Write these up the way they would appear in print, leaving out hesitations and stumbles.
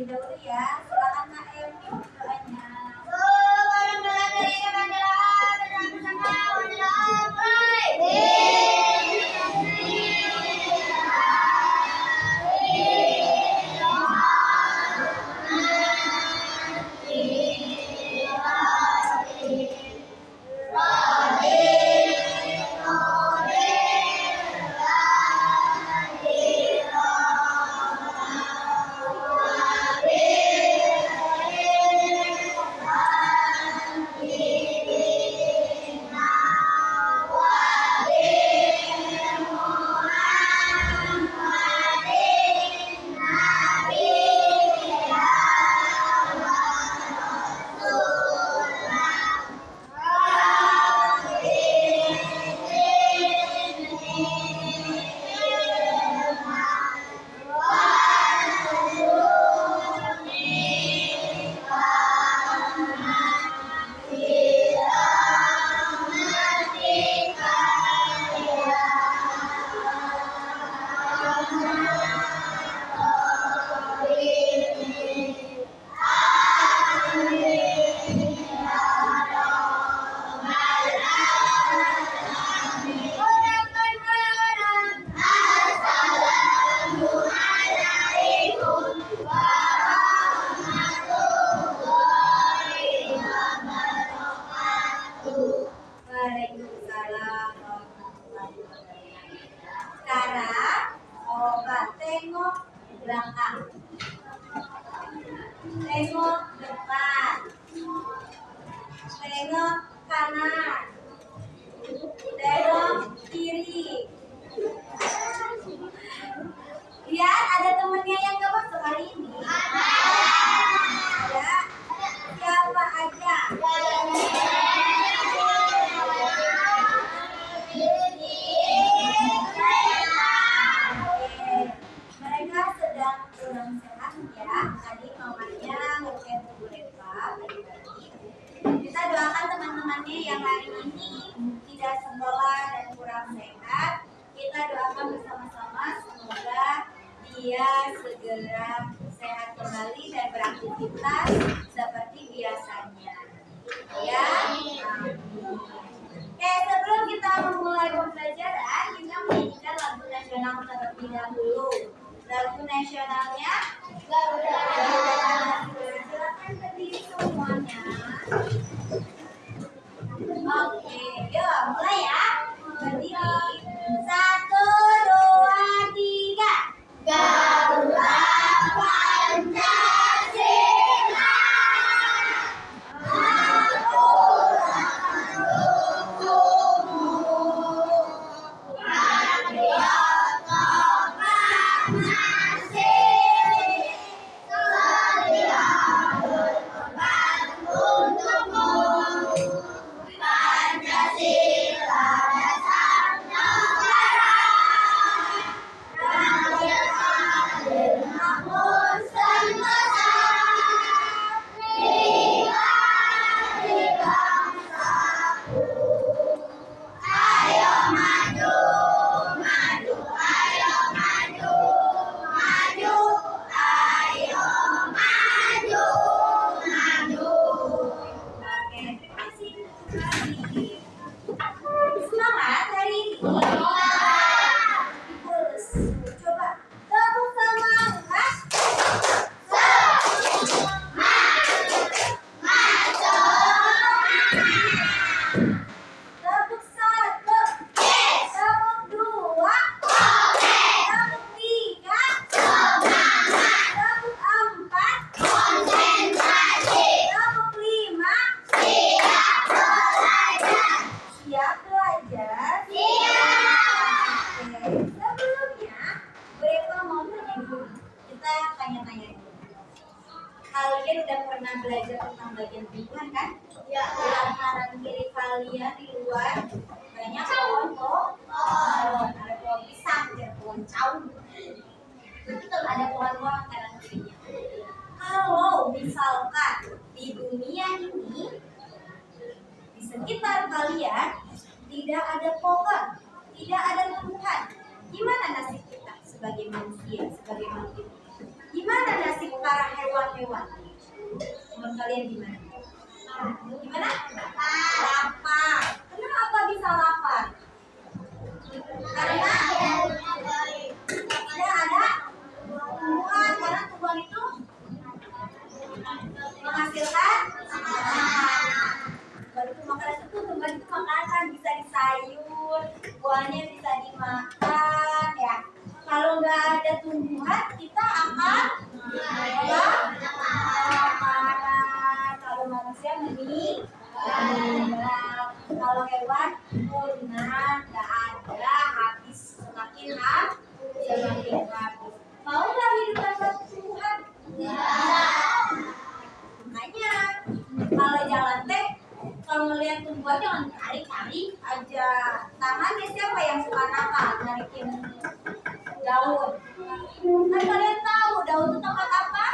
terlebih dahulu ya. Silakan Kak Emi doanya. Waalaikumsalam warahmatullahi wabarakatuh. Sekarang coba tengok belakang, tengok depan, tengok kanan, tengok kiri. Lihat ada temennya yang gak masuk hari ini. Ada. Siapa aja? Mereka sedang kurang sehat ya. Tadi mamanya ngecek buku rekap tadi. Kita doakan teman-temannya yang hari ini tidak sekolah dan kurang sehat. Kita doakan bersama-sama semoga dia segera sehat kembali dan beraktivitas seperti biasanya. Ya. Oke, sebelum kita memulai pembelajaran, kita menyanyikan lagu nasional terlebih dahulu. Lagu nasionalnya Garuda. Silakan berdiri semuanya. Oke, yuk mulai ya. Berdiri. 1, 2, 3. Garuda Pancasila. Semangat hari ini. Coba tepuk semangat. Tepuk 1, tepuk 2, tepuk 3, tepuk 4, tepuk 5. Siap belajar? Oke, sebelumnya Breva mau tanya dulu. Kita tanya-tanya dulu. Kalian udah pernah belajar tentang bagian lingkungan kan? Ya. Di kanan kiri kalian di luar banyak pohon. Ada pohon pisang, ada pohon caung. Ada pohon-pohon kanan kirinya. Kalau misalkan di dunia ini di sekitar kalian tidak ada pohon, tidak ada tumbuhan, gimana nasib kita sebagai manusia, sebagai makhluk? Gimana nasib para hewan kalian gimana? Gimana? Lapar. Kenapa bisa lapar? Karena tidak ada tumbuhan. Karena tumbuhan itu menghasilkan makanan. Baru makanan itu tumbuhan itu makanan, bisa di sayur, buahnya bisa dimakan ya. Kalau nggak ada tumbuhan, kita akan kelaparan. Kalau manusia meninggal, kalau hewan punah, nggak ada, habis, semakin habis. Mau nggak hidup tanpa tumbuhan? Makanya kalau jalan teh, kalau melihat tumbuhan jangan tarik-tarik aja. Tangannya siapa yang suka nakal narikin daun? Kan kalian tahu daun itu tempat apa?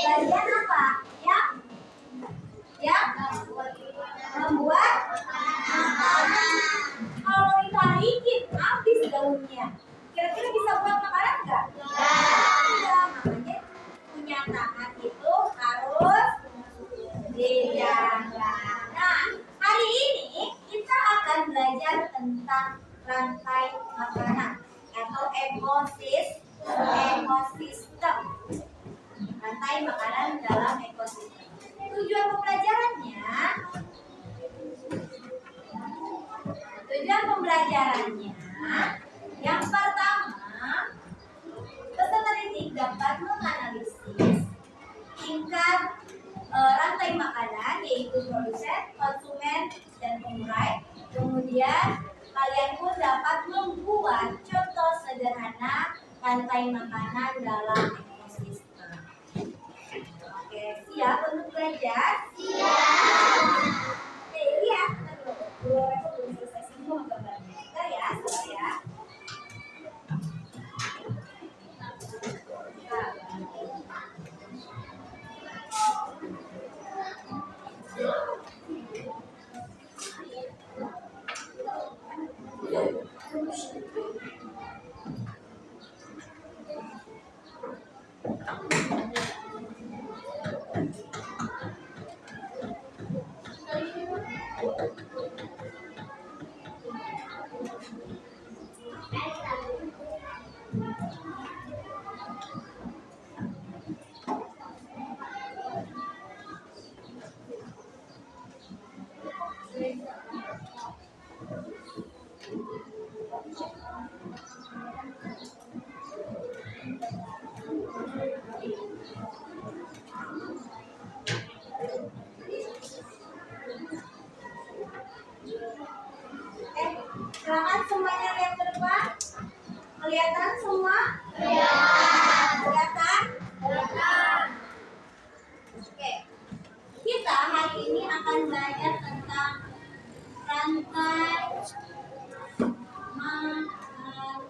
Bagian apa? Ya, membuat makanan. Kalau ditarikin habis daunnya, kira-kira bisa buat makanan nggak? Iya, makanya punya tangan itu harus dijaga. Nah, hari ini kita akan belajar tentang rantai makanan atau ekosistem. Rantai makanan dalam ekosistem. Tujuan pembelajarannya yang pertama, peserta didik dapat menganalisis tingkat rantai makanan, yaitu produsen, konsumen, dan pengurai. Kemudian kalian pun dapat membuat contoh sederhana rantai makanan dalam ekosistem. Oke, siap untuk belajar? Siap. Oke, lihat. Dulu aku belum selesai semua gambarnya. Bentar ya, sabar ya. Silakan semuanya lihat ke depan. Kelihatan semua? Kelihatan? Oke. Kita hari ini akan belajar tentang rantai makanan.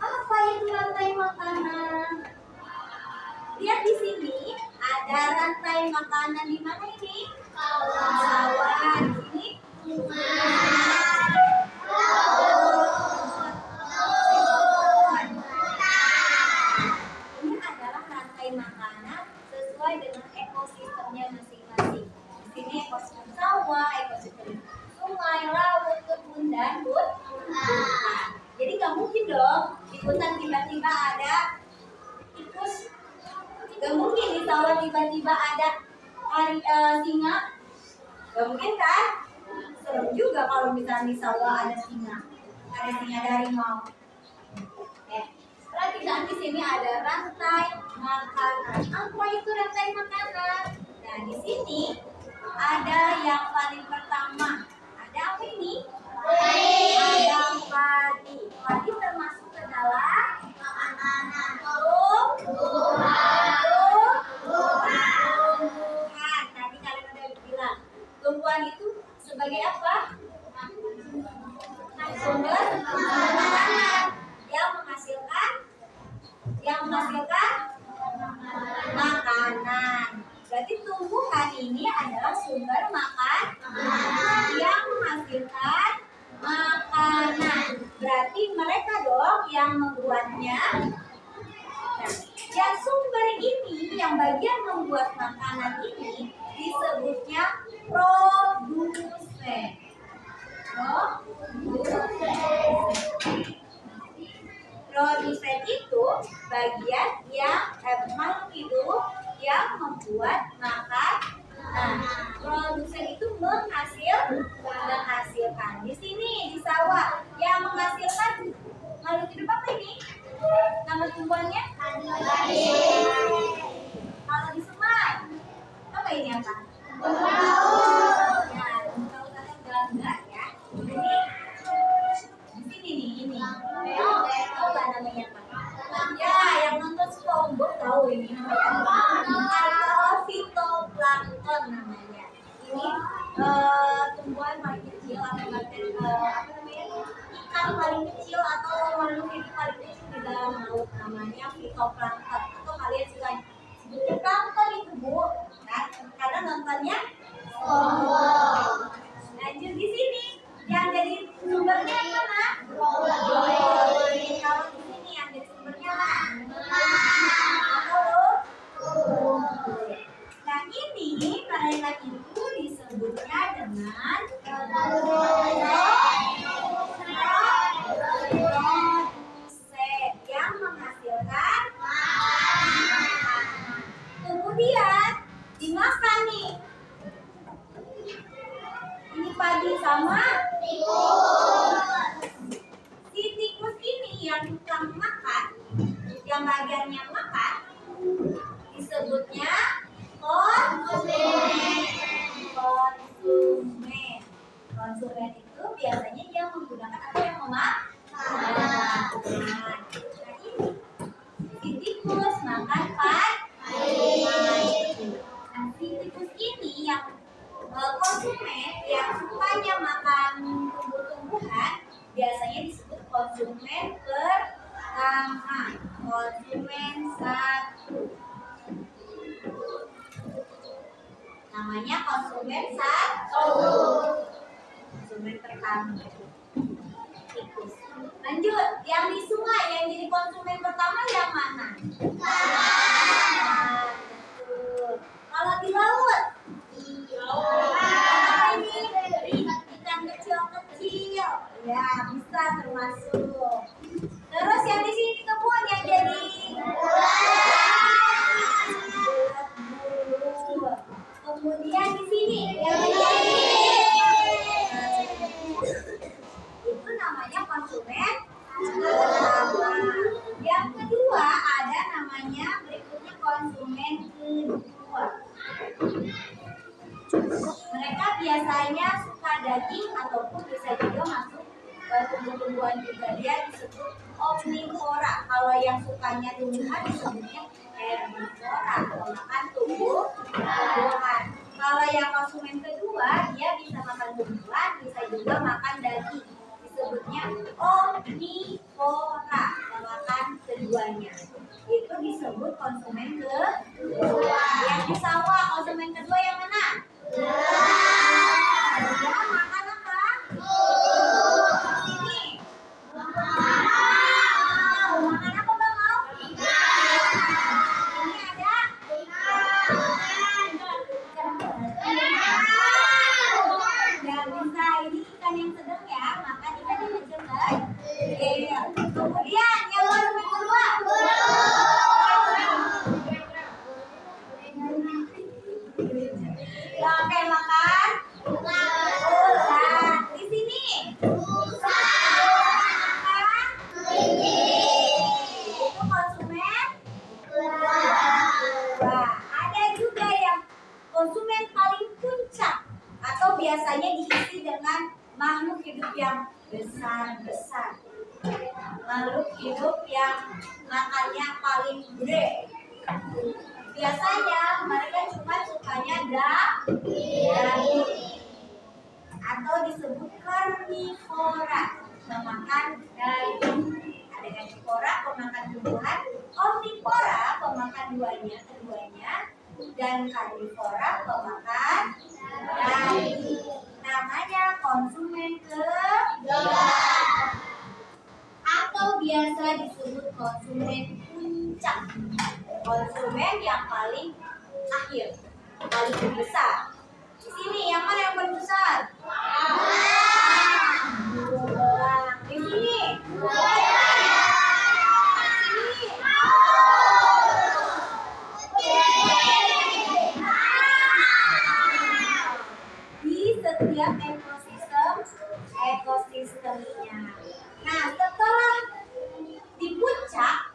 Apa itu rantai makanan? Lihat di sini ada rantai makanan di mana ini? Bawah. Di sini ini adalah rantai makanan sesuai dengan ekosistemnya masing-masing. Di sini ekosistem sawah, ekosistem sungai, laut, kebun, dan hutan. Jadi nggak mungkin dong di hutan tiba-tiba ada tikus. Nggak mungkin di sawah tiba-tiba ada singa. Nggak mungkin kan? Serem juga kalau misalnya di sawah ada singa dari mau. Perhatikan di sini ada rantai makanan. Apa itu rantai makanan? Nah, di sini ada yang paling pertama. Ada apa ini? Ada padi. Padi termasuk ke dalam makanan. Tumbuhan. Tadi kalian udah bilang. Tumbuhan itu sebagai apa? Sumber makanan yang menghasilkan makanan. Berarti tumbuhan ini adalah sumber makanan yang menghasilkan makanan. Berarti mereka dong yang membuatnya. Yang sumber ini, yang bagian membuat makanan ini disebutnya produsen. Produsen itu bagian yang makhluk hidup yang membuat makanan. Produsen itu menghasilkan. Di sini di sawah yang menghasilkan makhluk hidup apa ini? Nama tumbuhannya? Kalau di sungai apa ini apa? Ya, kalau kata gambar ya. Ini di sini nih ini. Tahu nggak namanya apa? Ya, yang nonton SpongeBob tahu ini namanya. Atau fitoplankton namanya. Ini tumbuhan paling kecil atau bakteri apa namanya? Ikan paling kecil atau makhluk hidup paling kecil di dalam laut namanya fitoplankton. Atau kalian suka sebutnya plankton itu Bu, kan? Karena nontonnya SpongeBob. Lanjut di sini yang jadi sumbernya mana? Kalau di sini yang jadi sumbernya nah ini mereka itu disebutnya dengan produsen yang menghasilkan. Kemudian dimakan nih. Ini padi sama si tikus ini yang tukang makan, yang bagiannya makan, disebutnya konsumen. Konsumen itu biasanya dia menggunakan apa yang memakan. Nah ini si tikus makan padi. Nah si tikus ini yang konsumen yang sukanya makan tumbuh-tumbuhan biasanya disebut konsumen pertama. Konsumen satu. Namanya konsumen satu. Konsumen pertama. Tikus. Lanjut, yang di sungai yang jadi konsumen pertama yang mana? Kalau di laut? Apa ini? Ikan kecil-kecil. Ya, bisa termasuk. Terus yang di sini kebun yang jadi bulu. Kemudian di sini yang itu namanya konsumen pertama. Yang kedua ada namanya berikutnya konsumen kedua. Mereka biasanya suka daging ataupun bisa juga masuk ke tumbuh-tumbuhan juga. Dia disebut omnivora. Kalau yang sukanya tumbuhan disebutnya herbivora, makan tumbuhan. Kalau yang konsumen kedua dia bisa makan tumbuhan, bisa juga makan daging. Disebutnya omnivora, makan keduanya. Itu disebut konsumen kedua. Yang di sawah konsumen kedua yang mana? Ya, makan apa? Sini. Makan apa Bang mau? Ini ada? Ya bisa, ini ikan yang sedang ya, makan ikan yang kecil kan? Kemudian yang konsumen kedua. Oke, makan ulat. Di sini makan itu konsumen kedua. Ada juga yang konsumen paling puncak atau biasanya diisi dengan makhluk hidup yang besar-besar. Makhluk hidup yang makannya paling gede. Biasanya mereka cuma sukanya daging atau disebut karnivora, memakan daging. Ada karnivora pemakan tumbuhan, omnivora pemakan keduanya, dan karnivora pemakan daging. Namanya konsumen kedua atau biasa disebut konsumen puncak. konsumen yang paling akhir, paling besar. Di sini yang mana yang paling besar? Di sini. Di setiap ekosistemnya. Nah, setelah di puncak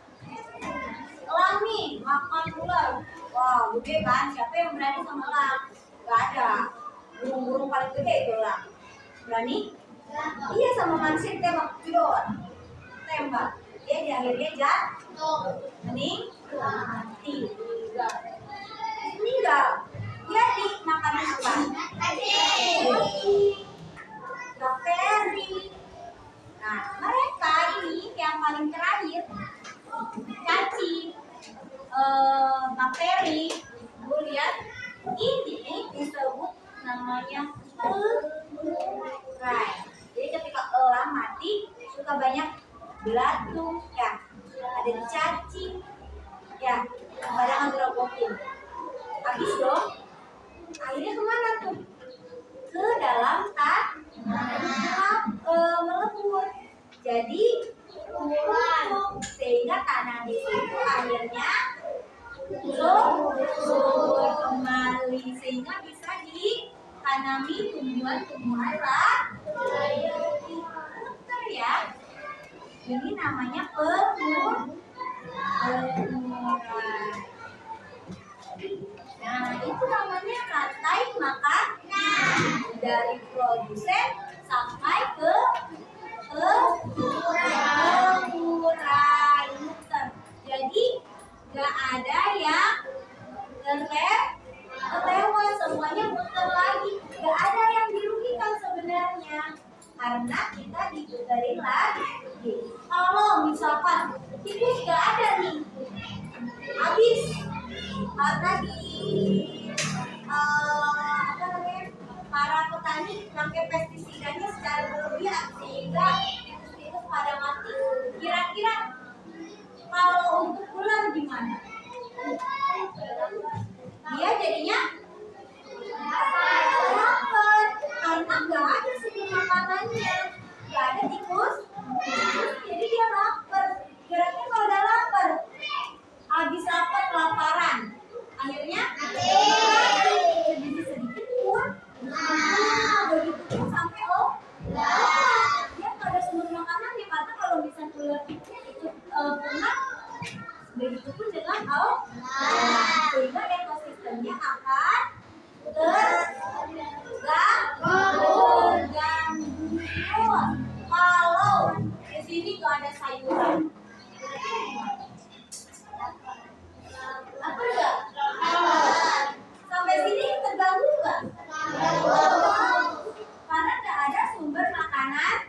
elang nih makan ular. Wah, gede kan? Siapa yang berani sama elang? Gak ada. Burung-burung paling gede itu elang. Berani? Iya, sama manusia tembak jedor. Tembak. Dia di akhirnya jatuh. Mending mati. Meninggal. Dia dimakan apa? Bakteri. Nah, mereka ini yang paling terakhir cacing, bakteri. Gue lihat ini disebut namanya penurai. Jadi ketika elang mati suka banyak belatung ya, ada cacing ya, kadang ngerobotin. Habis dong, akhirnya kemana tuh? Ke dalam melebur. Jadi sehingga tanah di situ akhirnya subur kembali sehingga bisa ditanami tumbuhan-tumbuhan puter ya. Ini namanya pemuran. Nah, itu namanya rantai makanan dari produsen sampai ke pemurai muter. Jadi nggak ada yang terlewat, semuanya muter lagi. Nggak ada yang dirugikan sebenarnya karena kita diputerin lagi. Kalau misalkan tikus nggak ada nih, habis karena para petani pakai pestisidanya secara berlebihan sehingga tikus pada mati. Kira-kira kalau untuk ular gimana? Dia jadinya lapar karena nggak ada sumber makanannya, nggak ada tikus, jadi dia lapar. Kira-kira kalau udah lapar, habis lapar kelaparan, akhirnya sedikit pun, begitu pun sampai dia nggak ada sumber makanannya karena kalau misalnya ular itu punah, begitu pun dengan sehingga ekosistemnya akan terganggu. Kalau di sini nggak ada sayuran, apa enggak? Sampai sini terganggu nggak? Karena nggak ada sumber makanannya.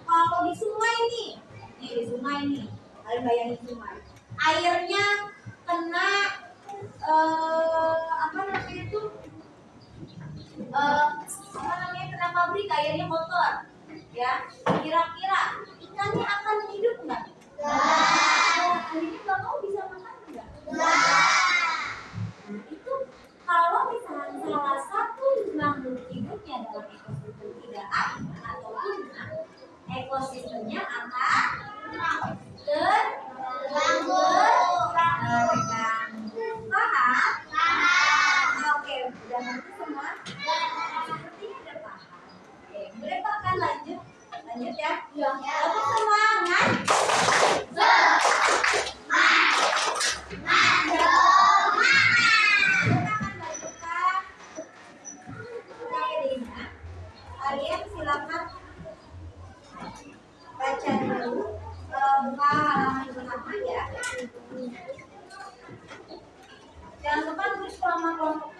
Kalau di sungai nih di sungai nih, kalian bayangin sungai, airnya kena kena pabrik, airnya kotor, ya. Kira-kira ikannya akan hidup nggak? Akhirnya nggak mau bisa makan nggak? Nah, itu kalau misalnya salah satu makhluk hidupnya dalam ekosistem tidak ada ataupun ekosistemnya akan terganggu. Paham? Oke, udah ngerti semua? Sepertinya udah paham. Oke, boleh Pak kan lanjut ya? Oke, semangat. Kalian silakan baca dulu buka halaman pertama ya. Jangan lupa tulis kelompok.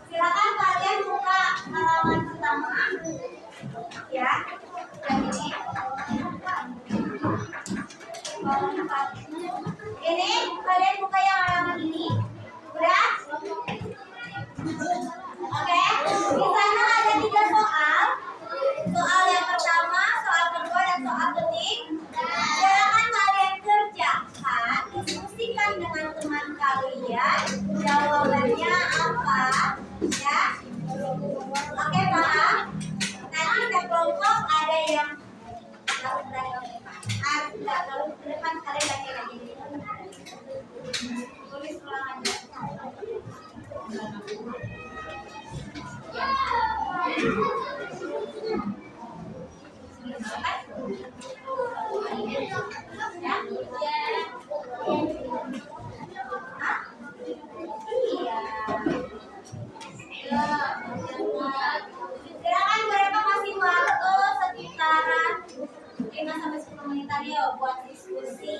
Silakan kalian buka halaman pertama ya. Yang ini Ini kalian buka yang halaman ini. Udah? Oke. Di sana ada 3 soal. Soal yang pertama, soal kedua, dan soal ketiga. Silakan kalian kerjakan, diskusikan dengan teman kalian. Jawabannya apa? Ya. Oke, paham? Nanti kelompok ada yang kalau ke depan kalian lagi tulis ulang aja. Silakan mereka masih waktu sekitaran 5-10 menitan ya buat diskusi.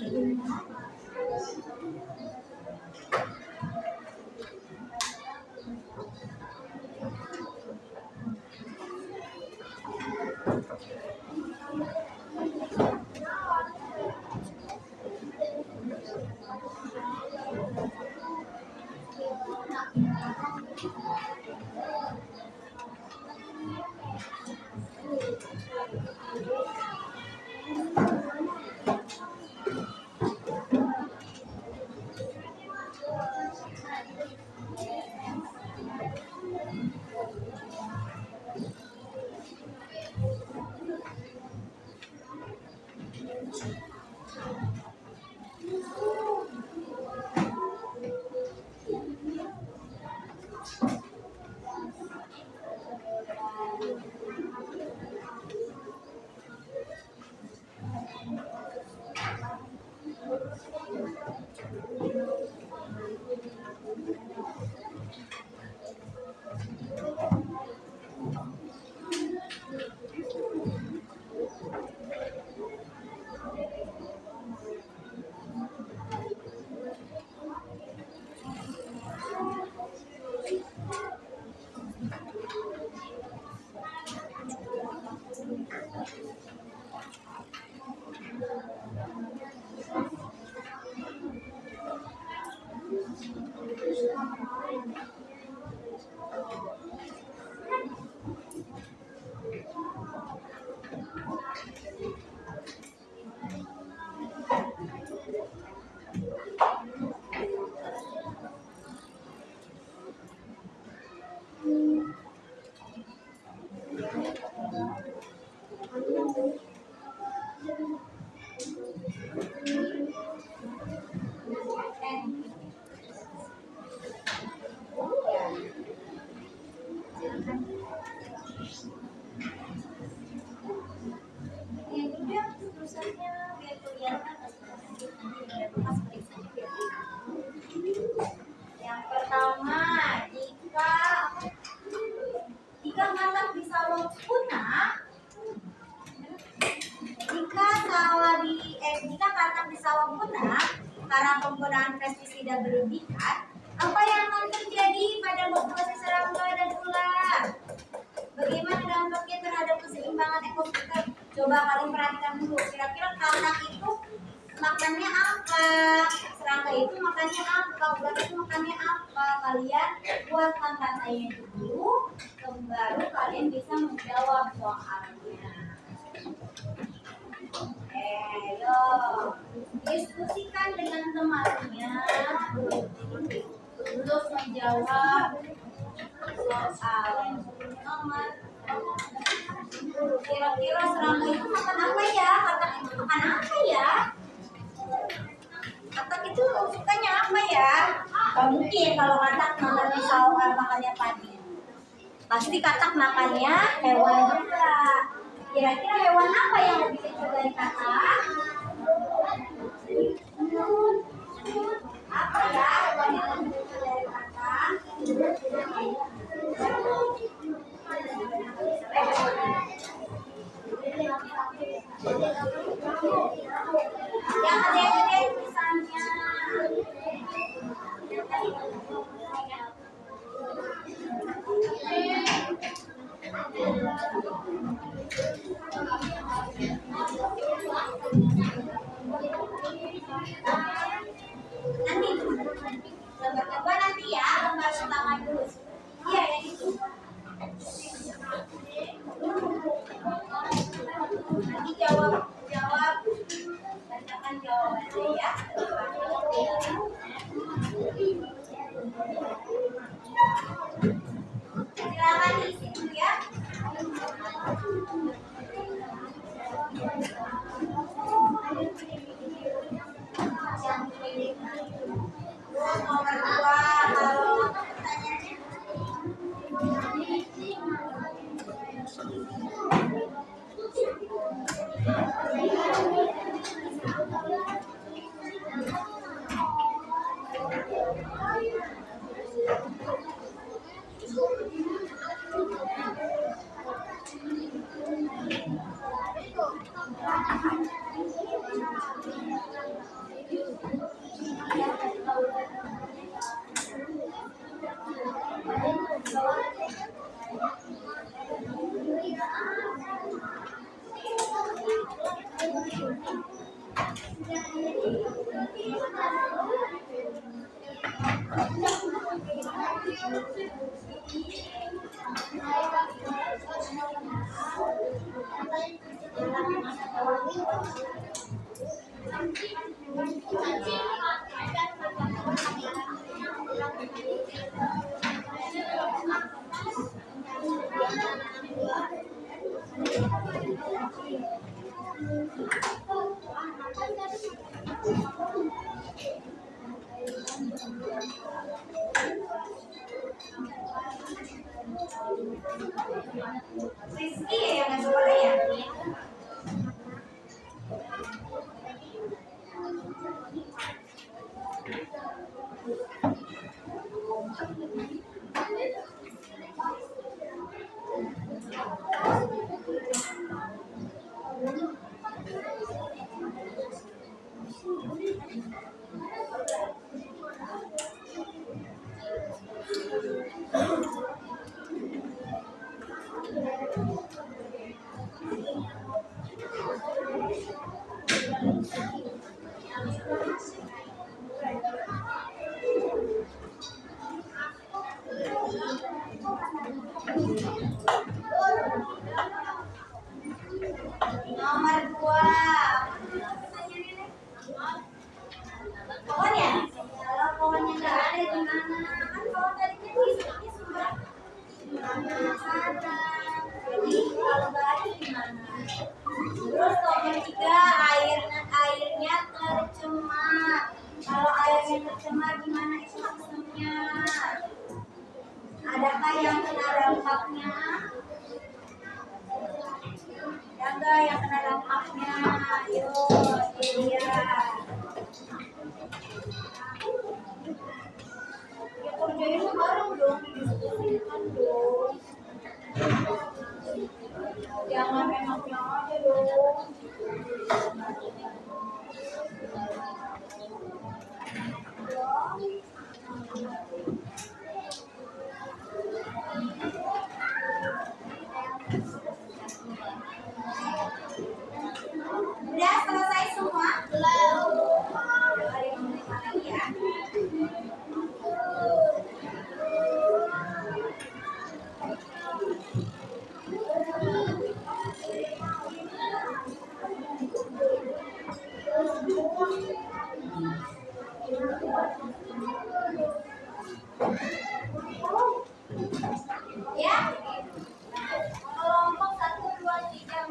Yang pertama, jika katak di sawah punah, jika katak di sawah punah karena penggunaan pestisida berlebihan, apa yang akan terjadi pada populasi serangga dan ular? Bagaimana dampaknya terhadap keseimbangan ekosistem? Coba kalian perhatikan dulu. Kira-kira katak itu makannya apa? Serangga itu makannya apa? Ular itu makannya apa? Kalian buatkan katanya dulu, baru kalian bisa menjawab soalnya. Yo, diskusikan dengan temannya untuk menjawab soal nomor. Kira-kira serangga itu makan apa ya? Katak itu makan apa ya? Katak itu sukanya apa ya? Gak mungkin kalau katak makan pisau, makannya padi. Pasti katak makannya hewan juga. Kira-kira hewan apa yang lebih kecil dari katak? Apa ya hewan yang lebih kecil dari katak? Yang gede-gede misalnya. pakai tangan dulu. Iya yang itu. Nanti jawab tanyakan jawabannya ya. Silakan diisi dulu ya. Nomor 2 kalau pertanyaannya Rizky ya yang sekolah ya? Nomor 2. Pohon ya? Kalau pohonnya nggak ada gimana? Kan pohon tadinya di sumber sana. Jadi kalau nggak ada gimana? Terus nomor 3 airnya tercemar. Kalau airnya tercemar gimana itu maksudnya? Adakah yang kena dampaknya? Ada yang kena dampaknya? Yuk, ini dia. Ya kerjain bareng dong, didiskusikan dong. Jangan enaknya aja dong. Udah selesai semua? Belum. Ada yang mau tanya lagi ya? Ya, kelompok 1, 2, 3, 4,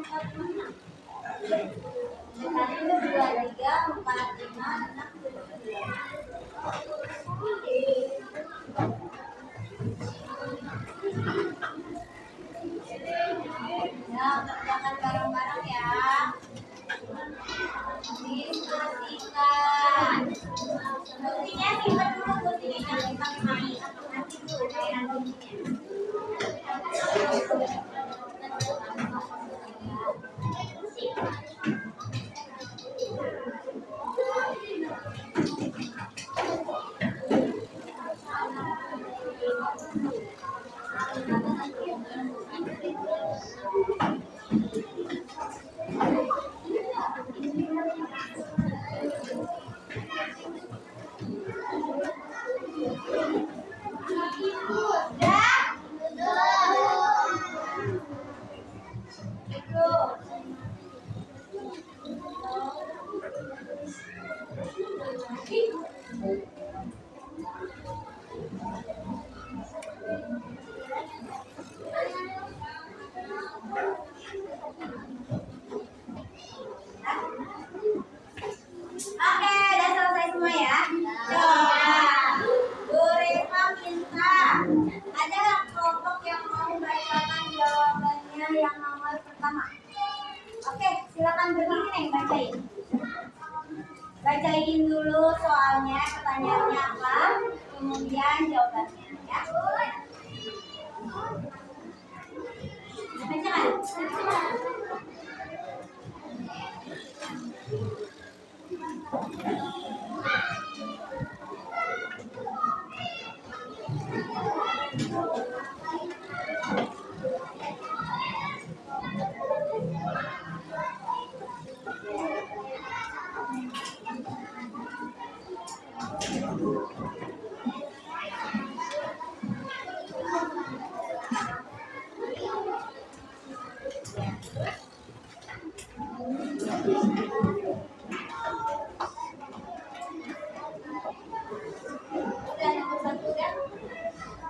nomor pertama. Oke, silakan berdiri nih bacain. Bacain dulu soalnya, pertanyaannya apa, kemudian jawabannya ya. Bacakan.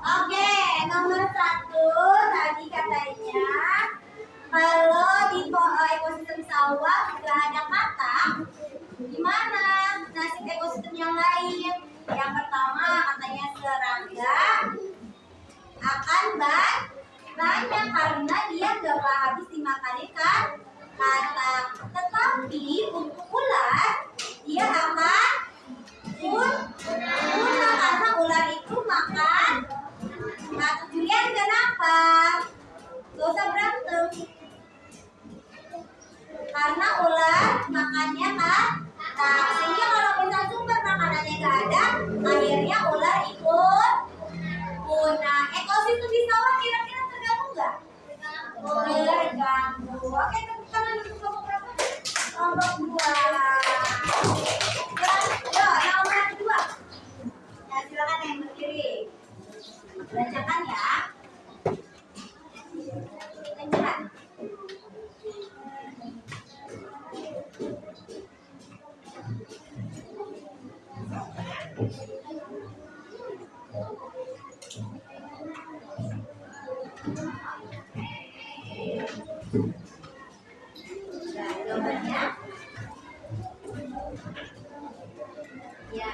Oke, nomor 1 tadi katanya kalau di ekosistem sawah nggak ada kata, gimana nasib ekosistem yang lain? Yang pertama katanya serangga akan banyak karena dia nggak habis dimakan ikan kata. Tetapi untuk ular dia akan punah karena ular itu makan. Nah, Julian kenapa? Gak usah berantem. Karena ular makannya kan. Nah, sehingga kalau misal sumber makanannya gak ada, akhirnya ular ikut punah. Ekosistem di sawah kira-kira terganggu nggak? Terganggu. Oke, tepuk tangan untuk kelompok berapa? Kelompok 2. Yo, nomor 2. Ya, silakan yang berdiri. Bacakan ya. Kencang. Nah, jawabannya. Ya.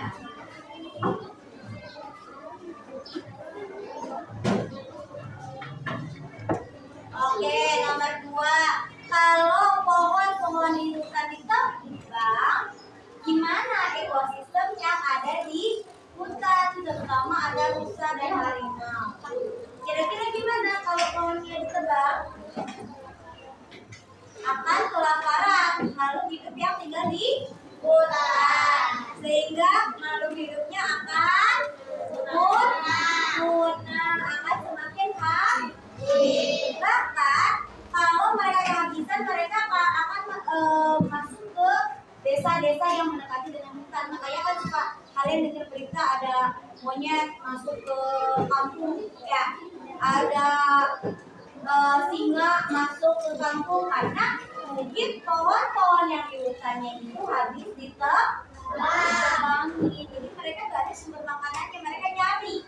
Oke, nomor 2. Kalau pohon-pohon di hutan ditebang, gimana ekosistem yang ada di hutan? Terutama ada rusa dan harimau. Kira-kira gimana kalau pohonnya ditebang? Akan kelaparan makhluk hidup yang tinggal di hutan. Sehingga makhluk hidupnya akan punah, akan semakin habis. Bahkan kalau mereka kehabisan, mereka akan masuk ke desa-desa yang mendekati dengan hutan. Makanya kan suka kalian dengar berita ada monyet masuk ke kampung ya, ada singa masuk ke kampung karena mungkin pohon-pohon yang di hutannya itu habis ditebangi. Jadi mereka gak ada sumber makanannya, mereka nyari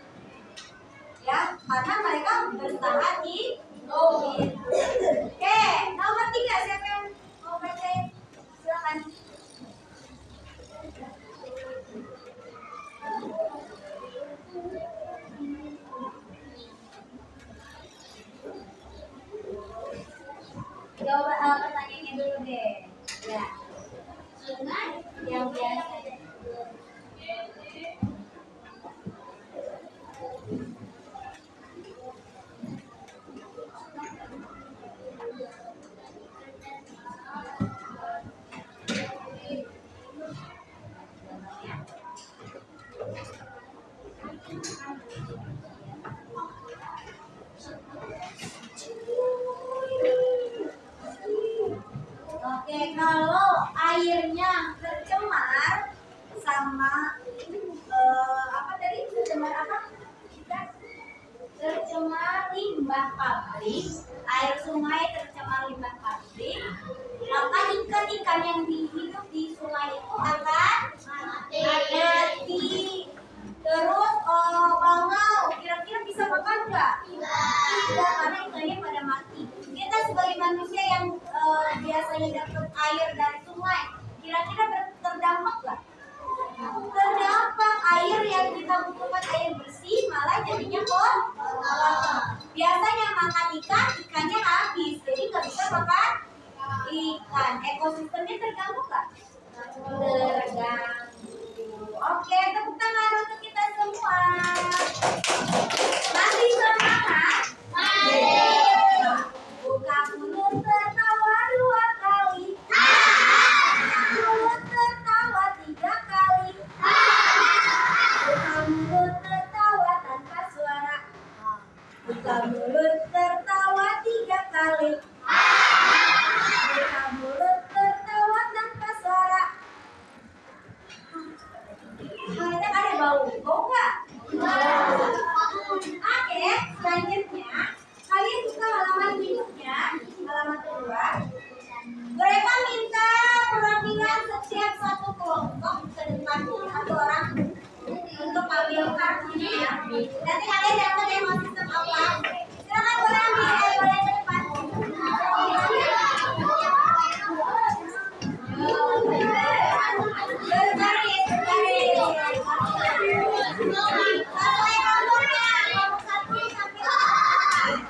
ya, karena mereka bertahan hidup. Oke, nomor 3 siapa yang mau baca? Silakan. Jawab pertanyaannya dulu deh. Ya. Sungai yang biasa. Oke, kalau airnya tercemar sama apa tadi? Tercemar apa? Tercemar limbah pabrik, air sungai tercemar limbah pabrik, maka ikan-ikan yang hidup di sungai itu akan mati. Terus bangau, kira-kira bisa makan nggak? Tidak, karena ikannya pada mati. Kita sebagai manusia yang biasanya dapat air dari sungai, kira-kira terdampak nggak? Terdampak. Air yang kita butuhkan air bersih malah jadinya kotor. Biasanya makan ikan, ikannya habis, jadi nggak bisa Kan ekosistemnya terganggu nggak? Terganggu. Oke, tepuk tangan untuk kita semua. Masih semangat? Buka mulut tertawa 2 kali. Mulut tertawa 3 kali. Buka mulut tertawa tanpa suara. Buka mulut tertawa 3 kali. Buka mulut tertawa tanpa suara. Kalian ada bau? Bau nggak? Oke, selanjutnya kalian buka halaman berikutnya, halaman kedua. Mereka minta perwakilan setiap satu kelompok ke depan satu orang untuk ambil kartunya ya. Nanti kalian dapat demo sistem apa? Silakan boleh ambil, boleh ke depan. Berbaris. Sesuai kelompoknya, kelompok 1 sampai 4.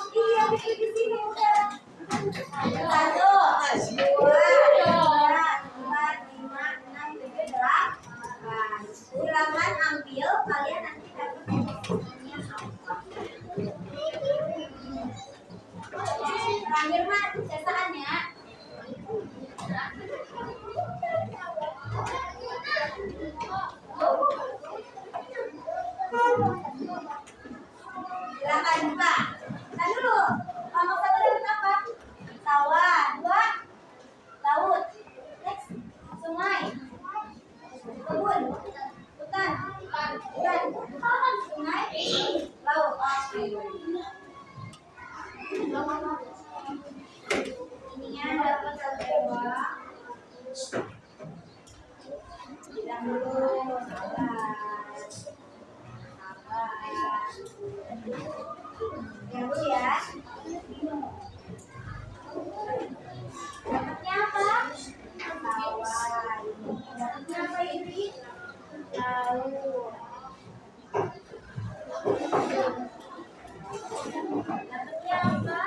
Iya, di sini udah. 1, 2, 3, 4, 5, 6, 7, 8. Silakan ambil, kalian nanti dapat informasinya apa. Terakhir mah cetakan ya. Silakan buka. Tahan dulu. Kelompok 1 dapat apa? Sawah. 2, laut. Next, sungai. Kebun. Hutan. Hutan. Sungai. Laut. Oke. Ininya dapat 1, 2. Dan dulu sabar. Ya Bu ya. Dapatnya apa? Sawah. Dapatnya apa ini? Laut. Dapatnya apa?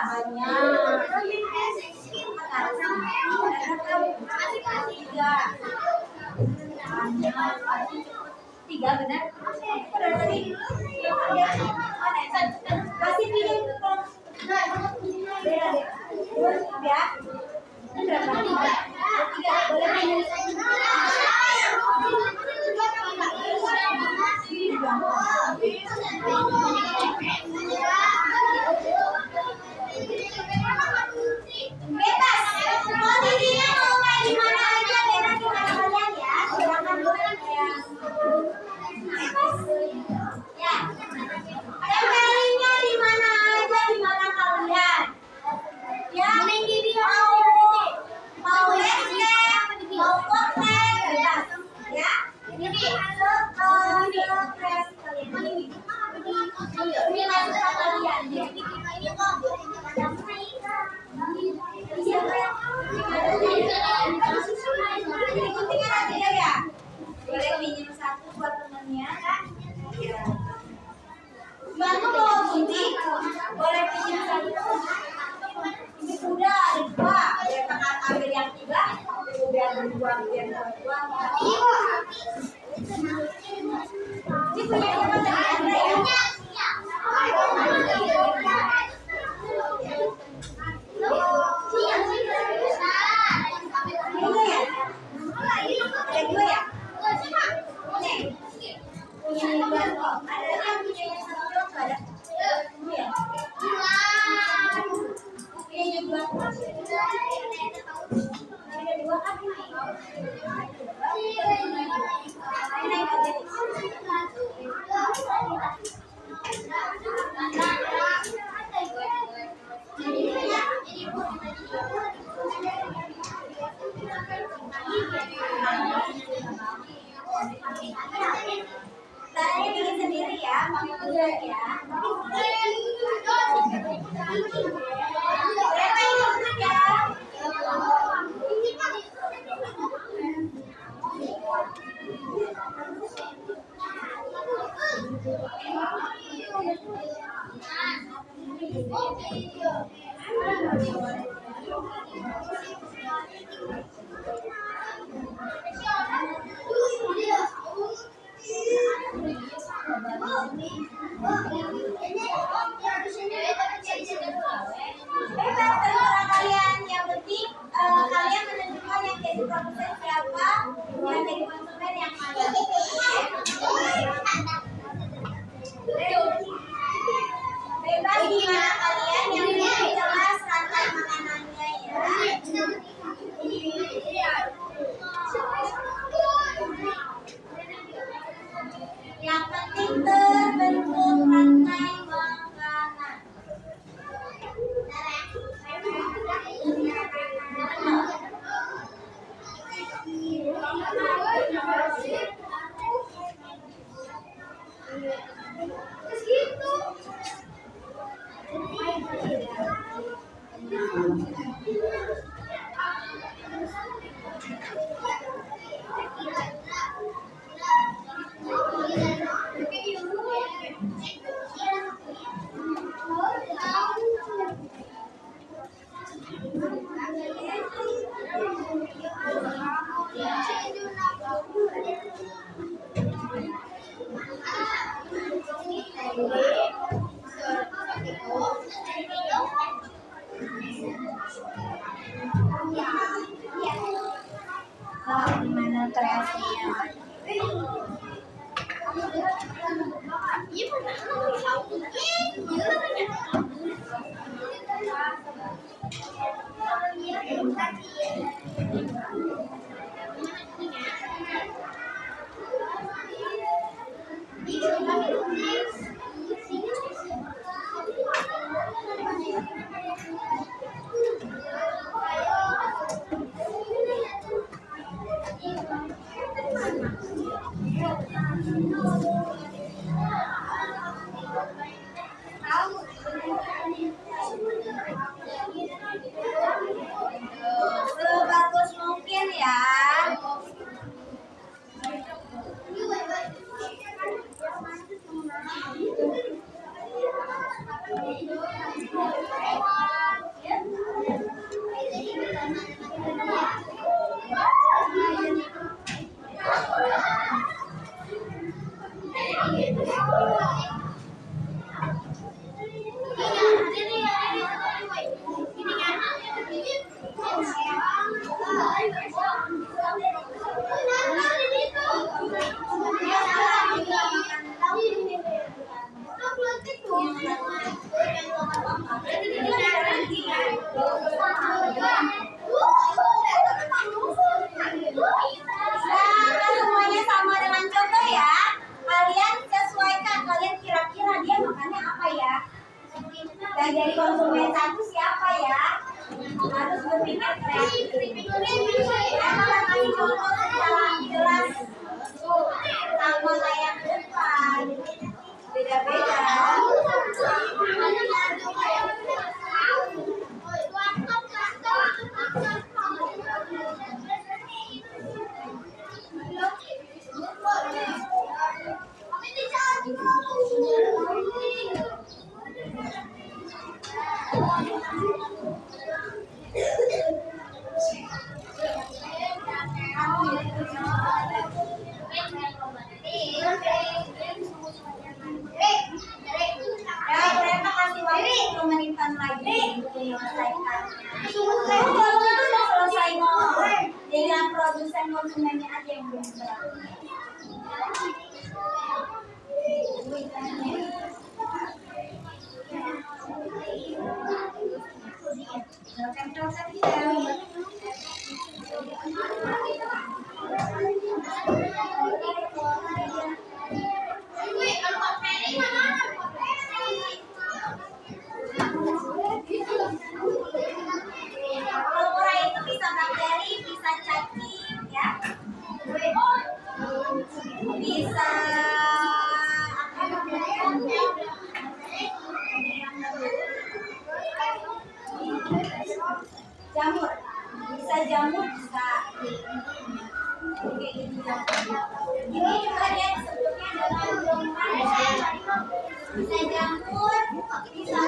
banyak. Tiga benar. Berarti masih pilih ya. Berapa? Tiga boleh pilih. Bebas. Posisinya mau main di mana aja, bebas di mana kalian ya. Silakan boleh ya. Bebas. Ya. Tempelinya di mana aja, di mana kalian. Ya. Mau lem, mau kotek, bebas. Ya. Ini boleh pinjam satu buat temennya. Bantu bawa kunci, boleh pinjam satu. Ini udah ada dua, biar kakak ambil yang tiga, biar berdua, biar dua. Ini punya siapa tadi Andra ya? Saya bikin sendiri ya, pakai kuda ya. Berapa ini untuk ya? Bebas terserah kalian, yang penting kalian menentukan yang jadi produsen siapa, yang jadi konsumen yang mana. Bebas di mana kalian, yang penting jelas rantai makanannya ya. Yang penting terbentuk rantai makanan. Gimana kreasinya? tuh siapa ya? Harus berpikir kreatif. Mereka akan kasih contoh secara jelas sama layar depan. Beda-beda. Mereka kasih waktu 10 menitan lagi untuk menyelesaikan. Kalau itu udah selesai ngomong, dengan produsen konsumennya aja yang belum selesai. Pura itu bisa bakteri, bisa cacing, ya, bisa apa namanya? Jamur, bisa jamur, bisa kayak gitu. Ini juga dia sebutnya adalah bisa jamur, bisa bakteri, bisa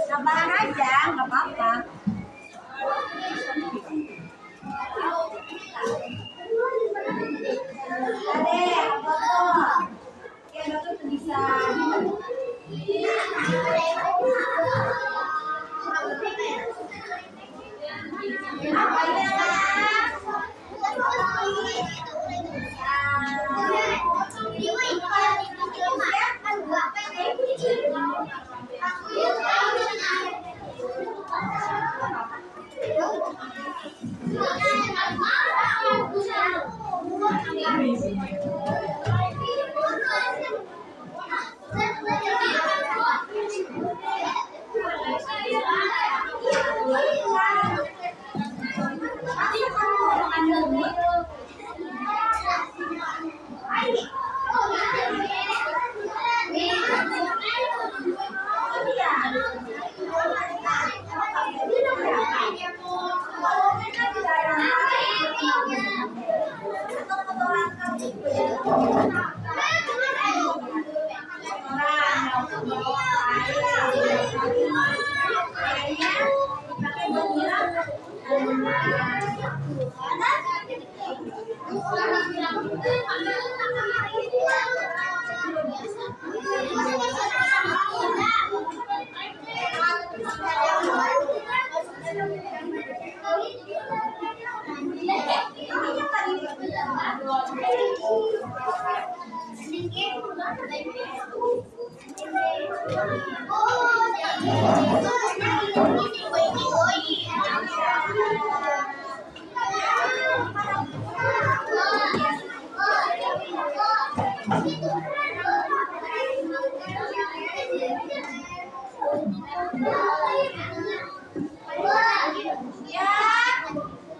Sabaran aja, nggak apa-apa. Ada botol, ya botol tuh bisa. Apa ya?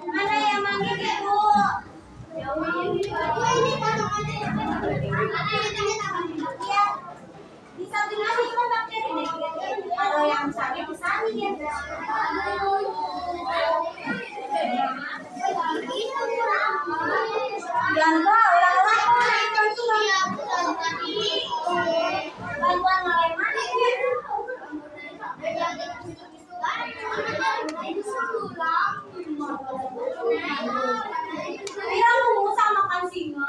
Mana yang manggil ibu? Ya, disamping aja cuma bakteri deh. Kalau yang sakit disamping ya. Jangan bantuan mulai mana ya? Ayo mau sama makan singa.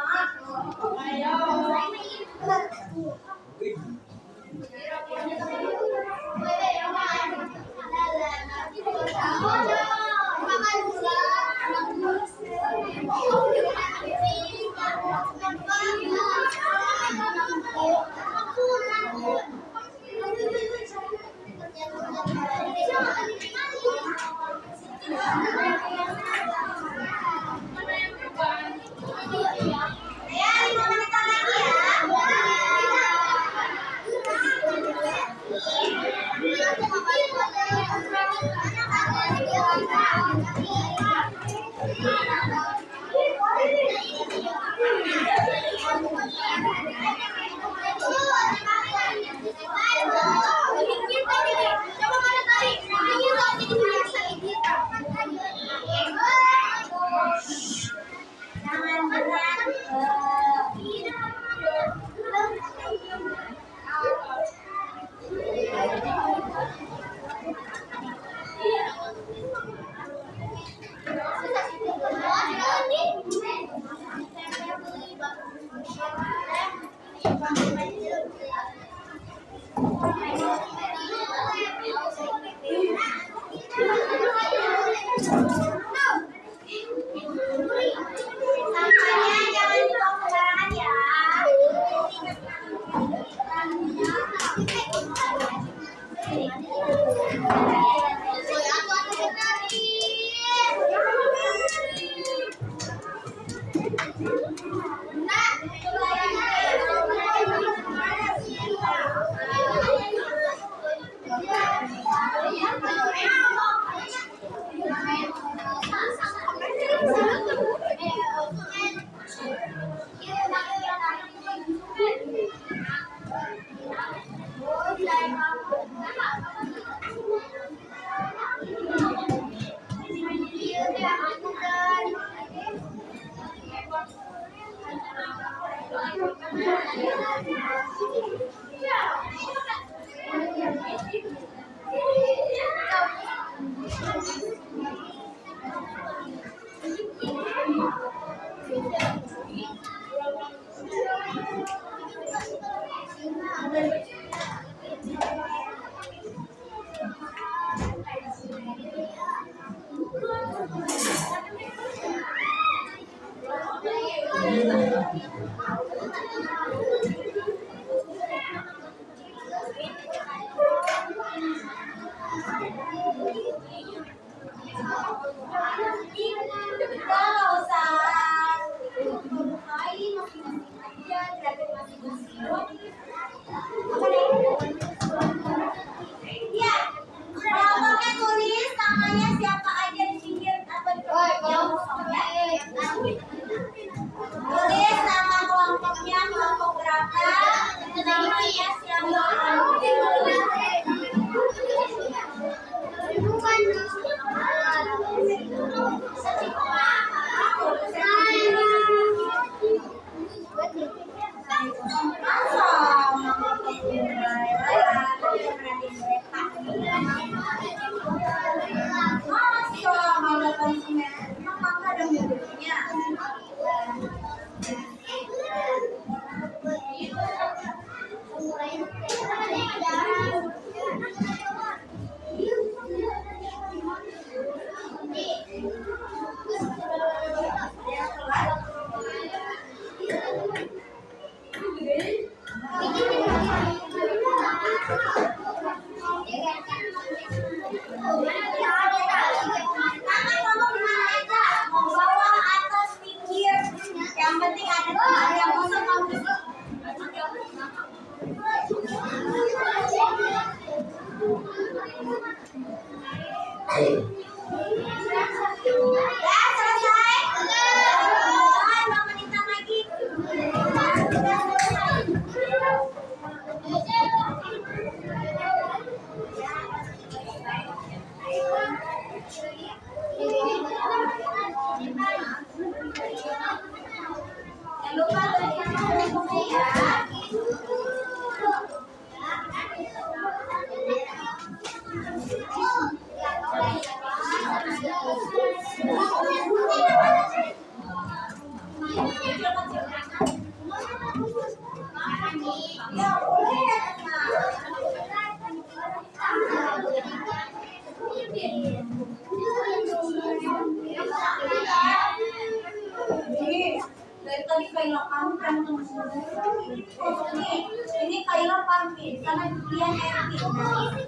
Dia Erwin.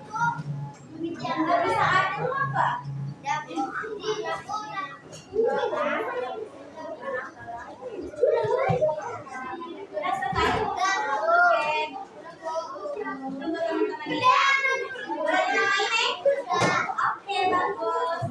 Nggak bisa ada apa? Sudah selesai? Oke. Tunggu teman-teman ya. Udah dinamain nih? Oke, bagus.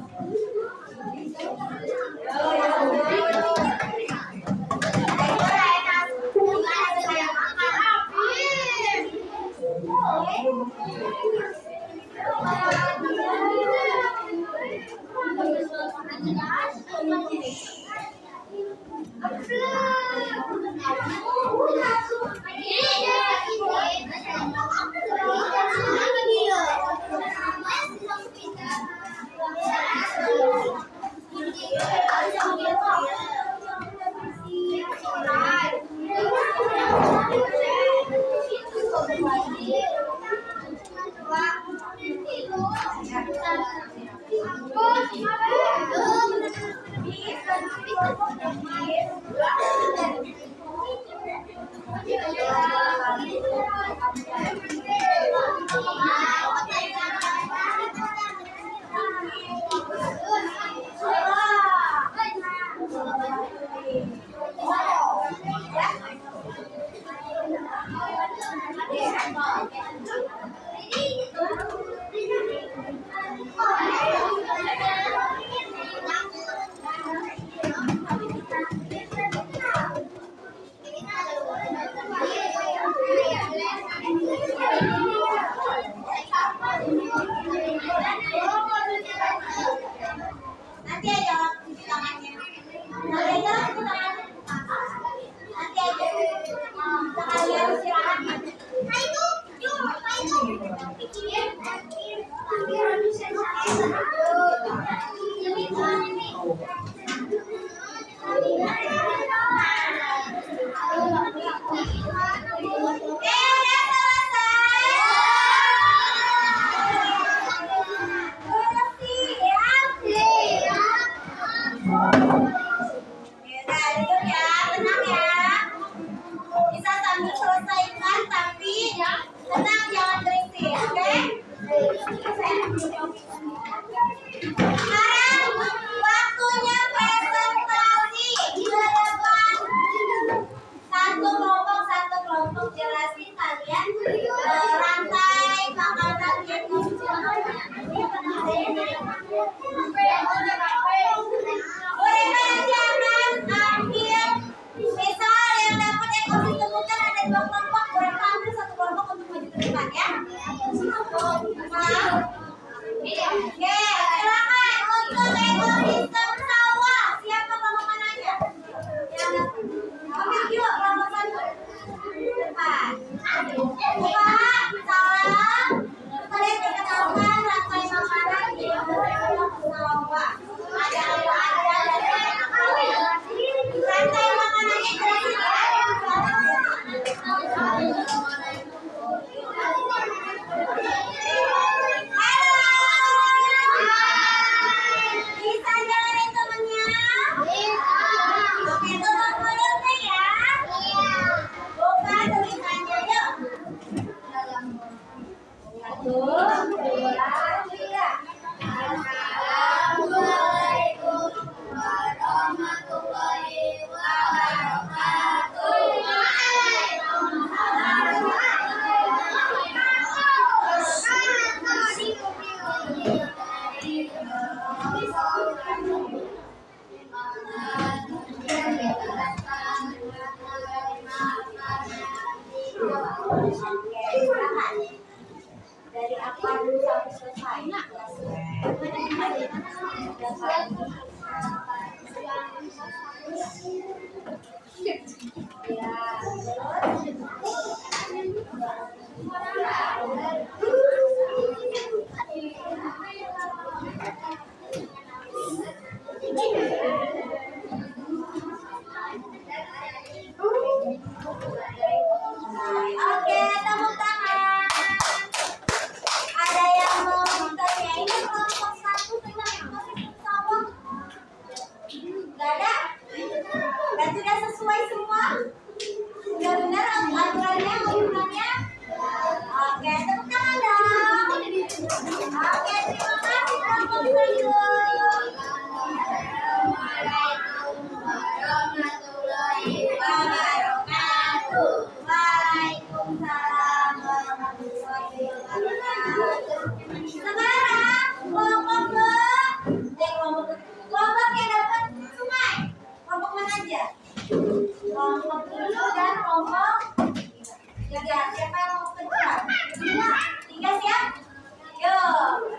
Nanti aja cuci tangannya. Nanti aja cuci tangannya. Nanti aja. Sekalian istirahat. Nah itu, Dari warahmatullahi wabarakatuh. Sekarang kelompok yang dapat sungai. Kelompok mana aja? Kelompok dulu dan kelompok tiga. Siapa yang mau kedua? Tiga siap? Yuk,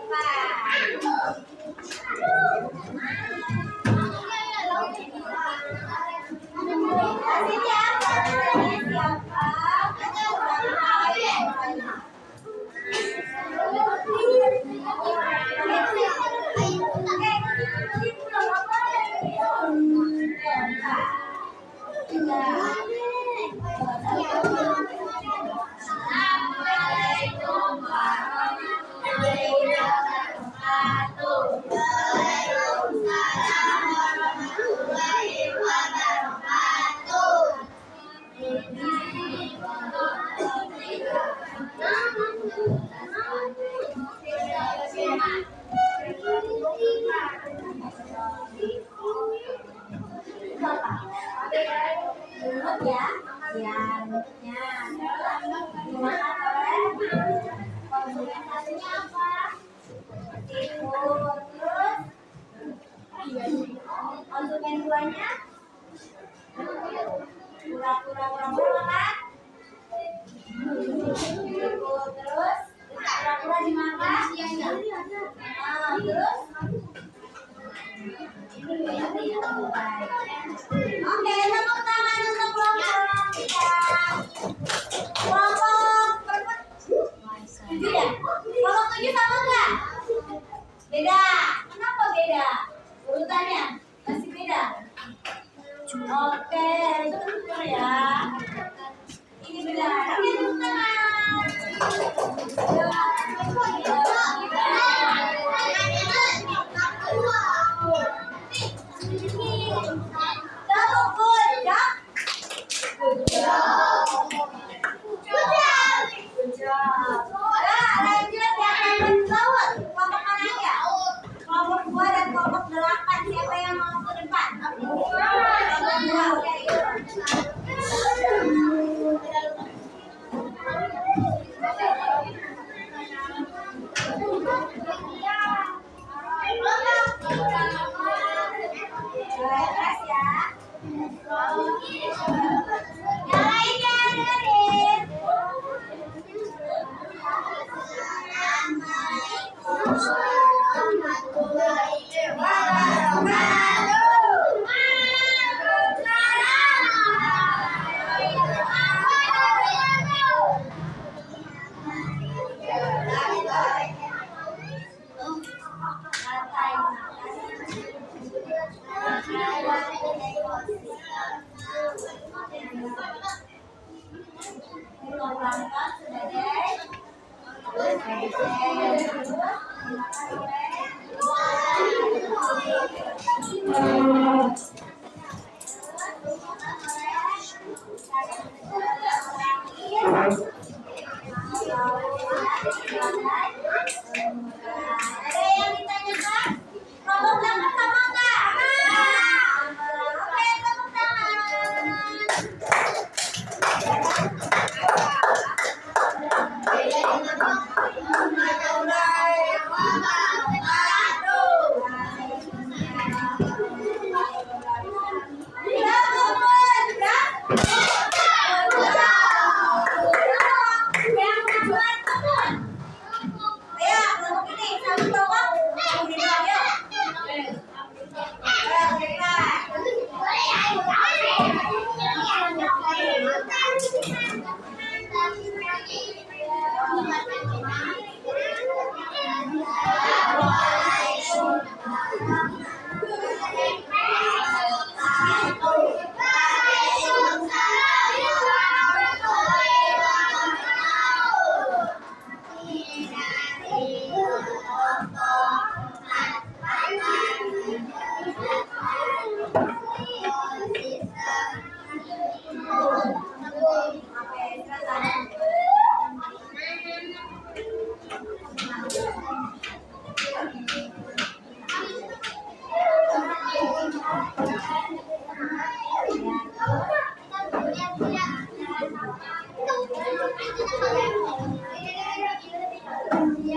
konsumen duanya pura-pura kan? Terus pura-pura dimakan? Terus oke, tepuk tangan untuk kelompok kita. Kelompok berapa? 7 ya? Kelompok 7 sama enggak? Beda. Kenapa beda? Urutannya masih beda. Oke, itu betul ya. Ini benar. Oke, tepuk tangan. Siapa yang mau ke depan? Ada yang ditanyakan? Kelompok belakang sama enggak? Oke, tepuk tangan.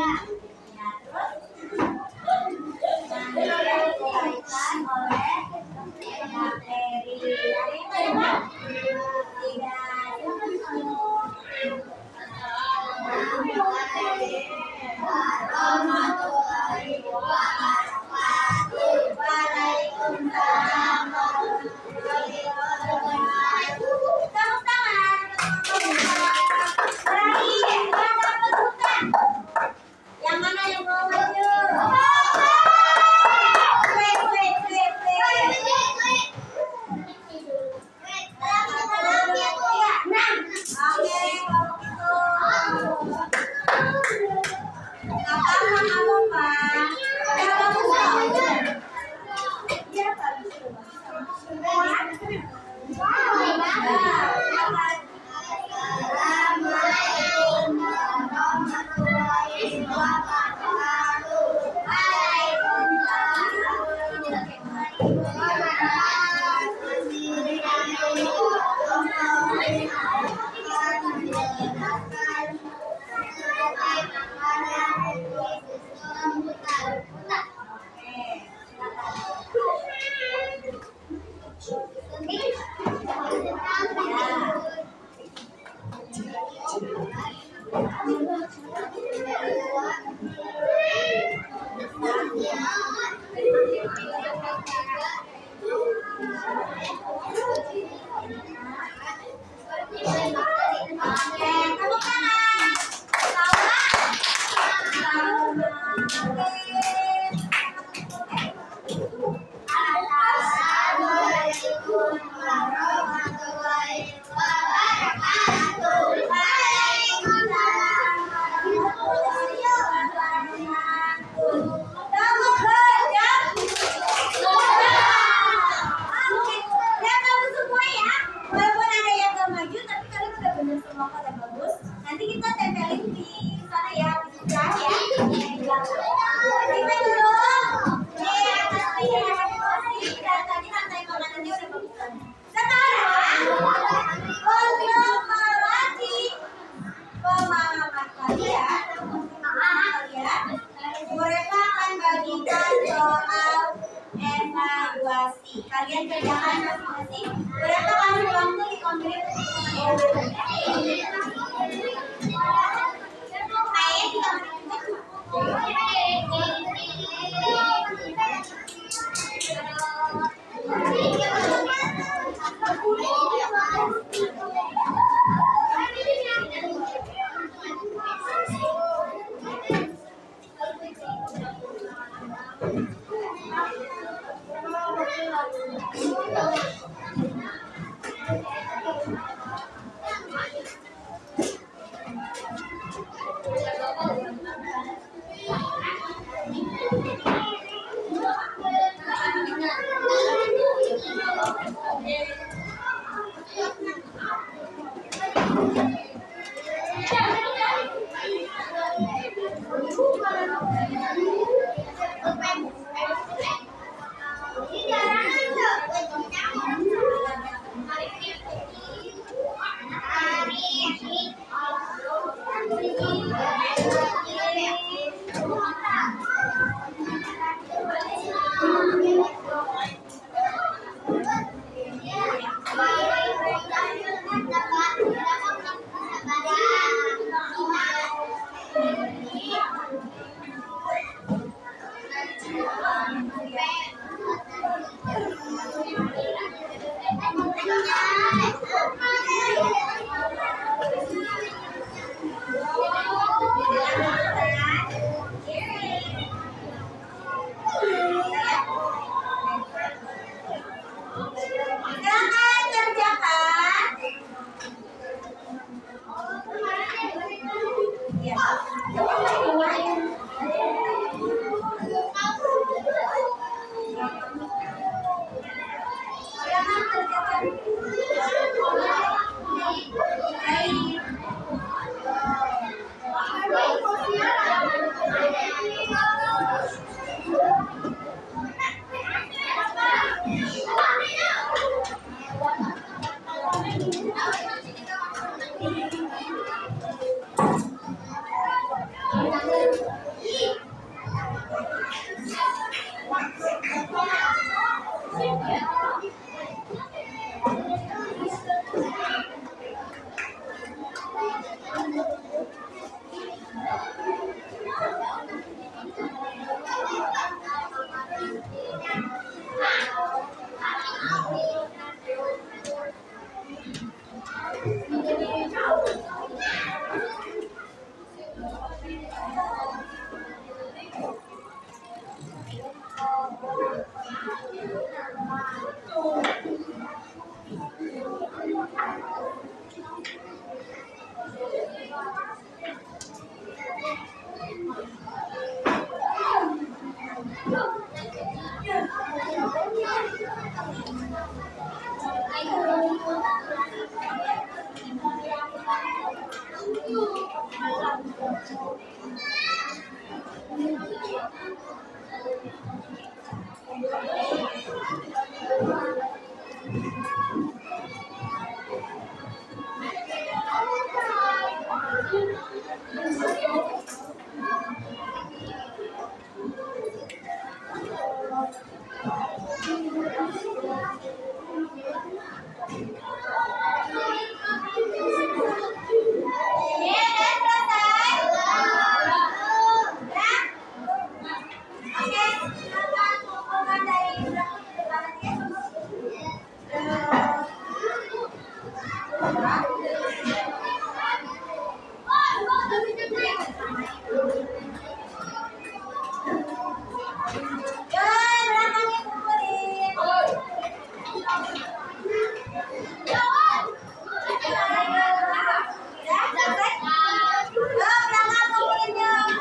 Ya, terus nanti dikaitan oleh bakteri. Ada yang tidak? Waalaikumsalam. Tepuk tangan. Terakhir, yang dapat bukan? Yang mana yang mau maju? Wait. Nah, oke, kalau gitu. Apakah kamu, Pak? Udah bagus loh. Iya, bagus. Assalamualaikum warahmatullahi wabarakatuh. Nanti kita tempelin di sana ya, di sebelah ya. Tadi rantai makanannya udah bagus. Sekarang untuk melatih pemahaman kalian, mereka akan bagikan soal evaluasi. Kalian kerjakan masing-masing. Mereka kasih waktu 5 menit untuk Hari ini belakangnya kumpulin. Udah, selesai? Belakang kumpulin dong.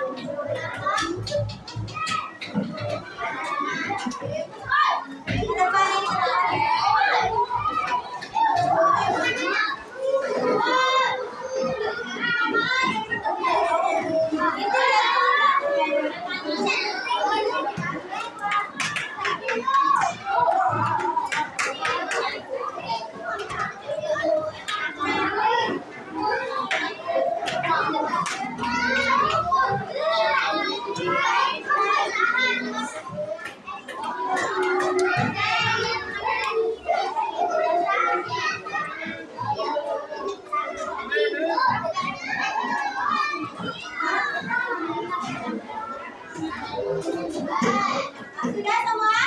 Sudah semua?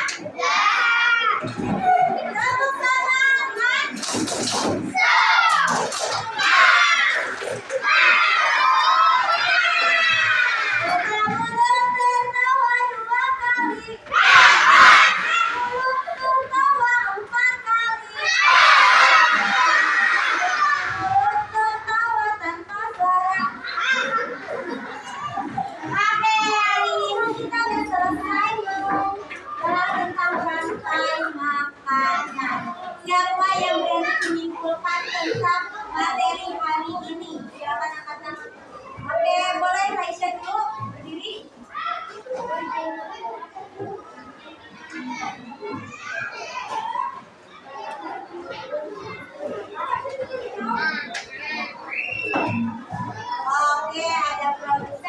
Tepuk tangan. Mulut tertawa 2 kali. Mulut tertawa 4 kali. Mulut tertawa tanpa suara. Oke, hari ini kita udah selesai belum? Bahas tentang rantai makanan. Siapa yang berani menyimpulkan tentang materi hari ini? Silakan angkat tangan. Oke, boleh Raisya dulu berdiri. Oke, ada produser.